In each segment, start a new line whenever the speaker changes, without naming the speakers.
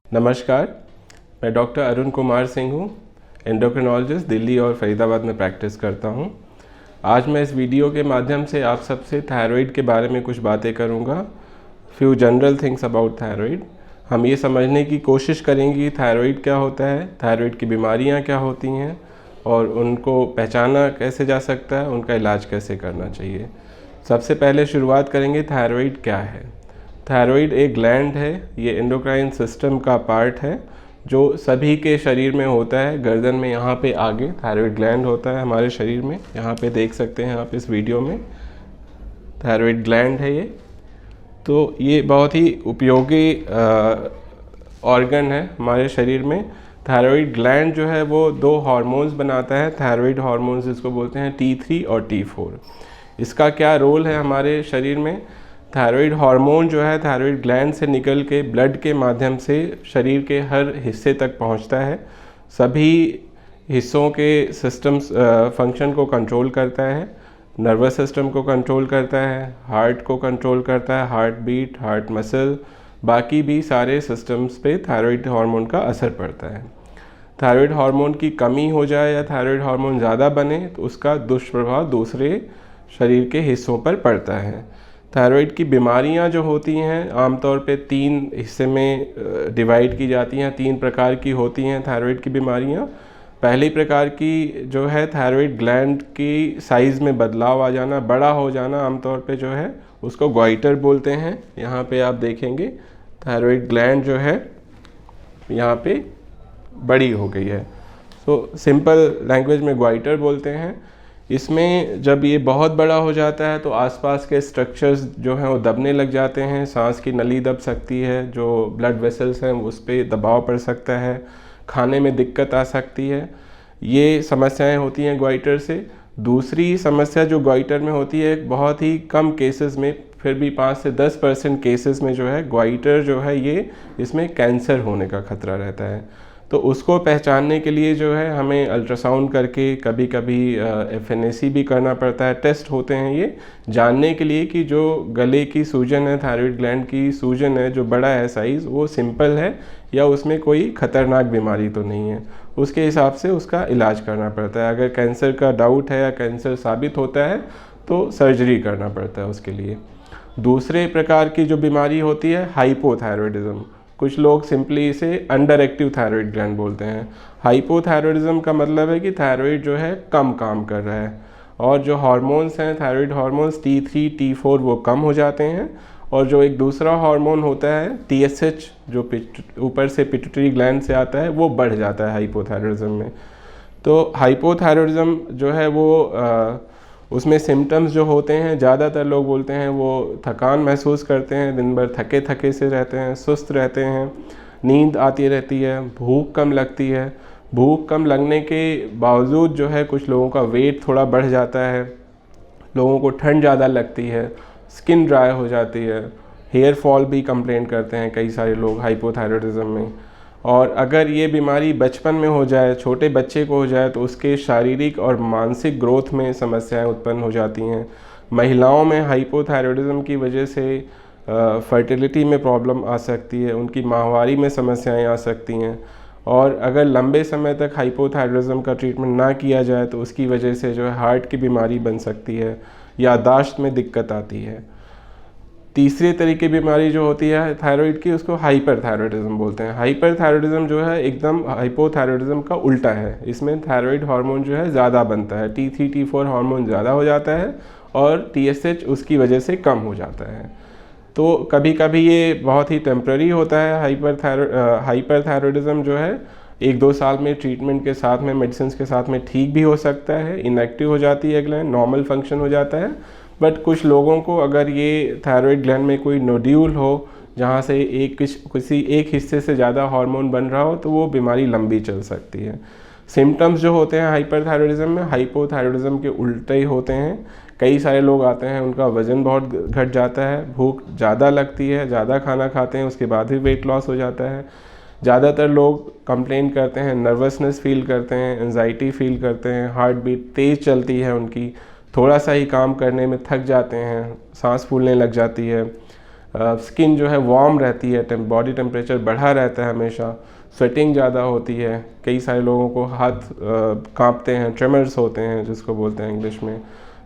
नमस्कार, मैं डॉक्टर अरुण कुमार सिंह हूँ, एंडोक्रिनोलॉजिस्ट, दिल्ली और फरीदाबाद में प्रैक्टिस करता हूँ। आज मैं इस वीडियो के माध्यम से आप सबसे थायराइड के बारे में कुछ बातें करूँगा। Few general things about thyroid. हम ये समझने की कोशिश करेंगे कि थायराइड क्या होता है, थायराइड की बीमारियाँ क्या होती हैं और उनको पहचाना कैसे जा सकता है, उनका इलाज कैसे करना चाहिए। सबसे पहले शुरुआत करेंगे थायराइड क्या है। थायराइड एक ग्लैंड है, ये एंडोक्राइन सिस्टम का पार्ट है जो सभी के शरीर में होता है। गर्दन में यहाँ पे आगे थायराइड ग्लैंड होता है हमारे शरीर में, यहाँ पे देख सकते हैं आप इस वीडियो में थायराइड ग्लैंड है ये। तो ये बहुत ही उपयोगी ऑर्गन है हमारे शरीर में। थायराइड ग्लैंड जो है वो दो हार्मोन्स बनाता है, थायराइड हार्मोन्स जिसको बोलते हैं T3 और T4। इसका क्या रोल है हमारे शरीर में? थायराइड हार्मोन जो है थायराइड ग्लैंड से निकल के ब्लड के माध्यम से शरीर के हर हिस्से तक पहुंचता है, सभी हिस्सों के सिस्टम्स फंक्शन को कंट्रोल करता है, नर्वस सिस्टम को कंट्रोल करता है, हार्ट को कंट्रोल करता है, हार्ट बीट, हार्ट मसल, बाकी भी सारे सिस्टम्स पे थायराइड हार्मोन का असर पड़ता है। थायराइड हार्मोन की कमी हो जाए या थायराइड हार्मोन ज़्यादा बने तो उसका दुष्प्रभाव दूसरे शरीर के हिस्सों पर पड़ता है। थायराइड की बीमारियां जो होती हैं आमतौर पे तीन हिस्से में डिवाइड की जाती हैं, तीन प्रकार की होती हैं थायराइड की बीमारियां। पहली प्रकार की जो है थायराइड ग्लैंड की साइज़ में बदलाव आ जाना, बड़ा हो जाना, आमतौर पे जो है उसको ग्वाइटर बोलते हैं। यहाँ पे आप देखेंगे थायराइड ग्लैंड जो है यहाँ पे बड़ी हो गई है, तो सिंपल लैंग्वेज में ग्वाइटर बोलते हैं। इसमें जब ये बहुत बड़ा हो जाता है तो आसपास के स्ट्रक्चर्स जो हैं वो दबने लग जाते हैं, सांस की नली दब सकती है, जो ब्लड वेसल्स हैं उस पर दबाव पड़ सकता है, खाने में दिक्कत आ सकती है। ये समस्याएं होती हैं ग्वाइटर से। दूसरी समस्या जो ग्वाइटर में होती है, बहुत ही कम केसेस में, फिर भी 5 से 10% केसेस में जो है ग्वाइटर जो है ये इसमें कैंसर होने का खतरा रहता है। तो उसको पहचानने के लिए जो है हमें अल्ट्रासाउंड करके, कभी कभी FNAC भी करना पड़ता है। टेस्ट होते हैं ये जानने के लिए कि जो गले की सूजन है, थायराइड ग्लैंड की सूजन है, जो बड़ा है साइज़, वो सिंपल है या उसमें कोई ख़तरनाक बीमारी तो नहीं है। उसके हिसाब से उसका इलाज करना पड़ता है। अगर कैंसर का डाउट है या कैंसर साबित होता है तो सर्जरी करना पड़ता है उसके लिए। दूसरे प्रकार की जो बीमारी होती है हाइपोथायरॉयडिज्म, कुछ लोग सिंपली इसे अंडर एक्टिव थायराइड ग्लैंड बोलते हैं। हाइपोथायरॉयडिज्म का मतलब है कि थायराइड जो है कम काम कर रहा है और जो हार्मोन्स हैं थायराइड हार्मोन्स T3 T4 वो कम हो जाते हैं, और जो एक दूसरा हार्मोन होता है TSH जो ऊपर से पिट्यूटरी ग्लैंड से आता है वो बढ़ जाता है हाइपोथायरॉयडिज्म में। तो हाइपोथायरॉयडिज्म जो है वो उसमें सिम्टम्स जो होते हैं, ज़्यादातर लोग बोलते हैं वो थकान महसूस करते हैं, दिन भर थके थके से रहते हैं, सुस्त रहते हैं, नींद आती रहती है, भूख कम लगती है। भूख कम लगने के बावजूद जो है कुछ लोगों का वेट थोड़ा बढ़ जाता है, लोगों को ठंड ज़्यादा लगती है, स्किन ड्राई हो जाती है, हेयर फॉल भी कंप्लेन करते हैं कई सारे लोग हाइपोथायरॉयडिज्म में। और अगर ये बीमारी बचपन में हो जाए, छोटे बच्चे को हो जाए, तो उसके शारीरिक और मानसिक ग्रोथ में समस्याएं उत्पन्न हो जाती हैं। महिलाओं में हाइपोथायरॉयडिज्म की वजह से फर्टिलिटी में प्रॉब्लम आ सकती है, उनकी माहवारी में समस्याएं आ सकती हैं। और अगर लंबे समय तक हाइपोथायरॉयडिज्म का ट्रीटमेंट ना किया जाए तो उसकी वजह से जो है हार्ट की बीमारी बन सकती है, याददाश्त में दिक्कत आती है। तीसरे तरीके बीमारी जो होती है थायराइड की, उसको हाइपरथायरॉयडिज्म बोलते हैं। हाइपरथायरॉयडिज्म जो है एकदम हाइपोथायरॉयडिज्म का उल्टा है। इसमें थायराइड हार्मोन जो है ज़्यादा बनता है, T3 T4 हार्मोन ज़्यादा हो जाता है और TSH उसकी वजह से कम हो जाता है। तो कभी कभी ये बहुत ही टेम्प्ररी होता है। हाइपरथायरॉयडिज्म जो है 1-2 साल में ट्रीटमेंट के साथ में, मेडिसिन के साथ में ठीक भी हो सकता है, इनएक्टिव हो जाती है ग्लैंड, नॉर्मल फंक्शन हो जाता है। बट कुछ लोगों को अगर ये थायराइड ग्लैंड में कोई नोड्यूल हो जहाँ से किसी एक हिस्से से ज़्यादा हार्मोन बन रहा हो तो वो बीमारी लंबी चल सकती है। सिम्टम्स जो होते हैं हाइपरथायरॉयडिज्म में हाइपोथायरॉयडिज्म के उल्टे ही होते हैं। कई सारे लोग आते हैं, उनका वज़न बहुत घट जाता है, भूख ज़्यादा लगती है, ज़्यादा खाना खाते हैं, उसके बाद भी वेट लॉस हो जाता है। ज़्यादातर लोग कंप्लेन करते हैं, नर्वसनेस फील करते हैं, एंजाइटी फील करते हैं, हार्ट बीट तेज़ चलती है उनकी, थोड़ा सा ही काम करने में थक जाते हैं, सांस फूलने लग जाती है, स्किन जो है वार्म रहती है, बॉडी टेम्परेचर बढ़ा रहता है हमेशा, स्वेटिंग ज़्यादा होती है, कई सारे लोगों को हाथ कांपते हैं, ट्रेमर्स होते हैं जिसको बोलते हैं इंग्लिश में।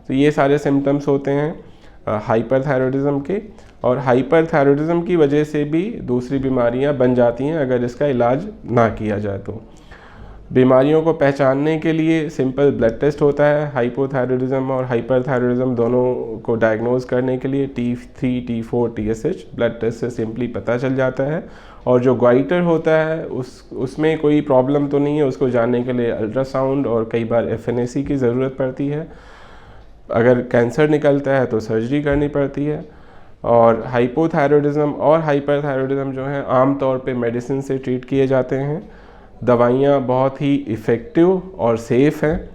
तो ये सारे सिम्टम्स होते हैं हाइपरथायरॉयडिज़म के, और हाइपरथायरॉयडिज़म की वजह से भी दूसरी बीमारियां बन जाती हैं अगर इसका इलाज ना किया जाए तो। बीमारियों को पहचानने के लिए सिंपल ब्लड टेस्ट होता है, हाइपोथायरॉयडिज़म और हाइपरथायरॉयडिज़म दोनों को डायग्नोज करने के लिए T3, T4, TSH blood test से सिंपली पता चल जाता है। और जो ग्वाइटर होता है उसमें कोई प्रॉब्लम तो नहीं है, उसको जानने के लिए अल्ट्रासाउंड और कई बार FNAC की ज़रूरत पड़ती है। अगर कैंसर निकलता है तो सर्जरी करनी पड़ती है। और हाइपोथायरॉयडिज़म और हाइपरथायरॉयडिज़म जो है आम तौर पे मेडिसिन से ट्रीट किए जाते हैं। दवाइयाँ बहुत ही इफ़ेक्टिव और सेफ़ हैं।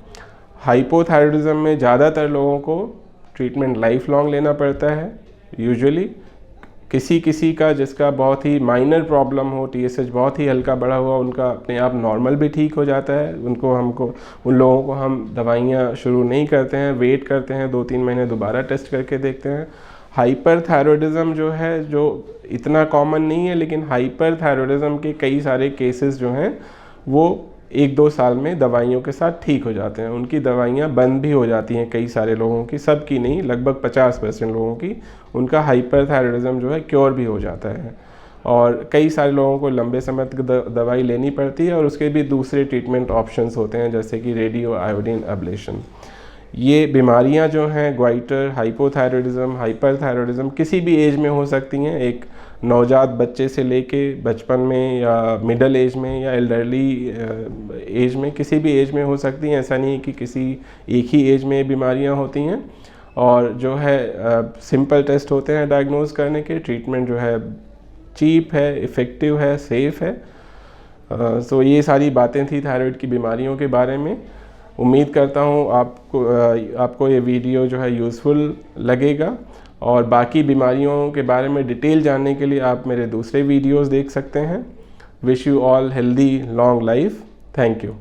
हाइपोथायरॉयडिज़म में ज़्यादातर लोगों को ट्रीटमेंट लाइफ लॉन्ग लेना पड़ता है यूजुअली। किसी का जिसका बहुत ही माइनर प्रॉब्लम हो, TSH बहुत ही हल्का बढ़ा हुआ, उनका अपने आप नॉर्मल भी ठीक हो जाता है। उन लोगों को हम दवाइयाँ शुरू नहीं करते हैं, वेट करते हैं 2-3 महीने, दोबारा टेस्ट करके देखते हैं। हाइपरथायरॉयडिज़म जो है, जो इतना कॉमन नहीं है, लेकिन हाइपरथायरॉयडिज़म के कई सारे केसेस जो हैं वो 1-2 साल में दवाइयों के साथ ठीक हो जाते हैं। उनकी दवाइयाँ बंद भी हो जाती हैं कई सारे लोगों की, सबकी नहीं, लगभग 50% लोगों की उनका हाइपरथायरॉयडिज़म जो है क्योर भी हो जाता है। और कई सारे लोगों को लंबे समय तक दवाई लेनी पड़ती है और उसके भी दूसरे ट्रीटमेंट ऑप्शंस होते हैं जैसे कि रेडियो आयोडीन एब्लेशन। ये बीमारियां जो हैं ग्वाइटर, हाइपोथायरॉयडिज़म, हाइपरथायरॉयडिज़म किसी भी एज में हो सकती हैं। एक नवजात बच्चे से लेके बचपन में या मिडल एज में या एल्डरली एज में, किसी भी एज में हो सकती हैं। ऐसा नहीं है कि किसी एक ही एज में बीमारियां होती हैं। और जो है सिंपल टेस्ट होते हैं डायग्नोज करने के, ट्रीटमेंट जो है चीप है, इफ़ेक्टिव है, सेफ़ है। सो ये सारी बातें थी थायराइड की बीमारियों के बारे में। उम्मीद करता हूँ आपको ये वीडियो जो है यूज़फुल लगेगा, और बाकी बीमारियों के बारे में डिटेल जानने के लिए आप मेरे दूसरे वीडियोस देख सकते हैं। Wish you all healthy long life. Thank you.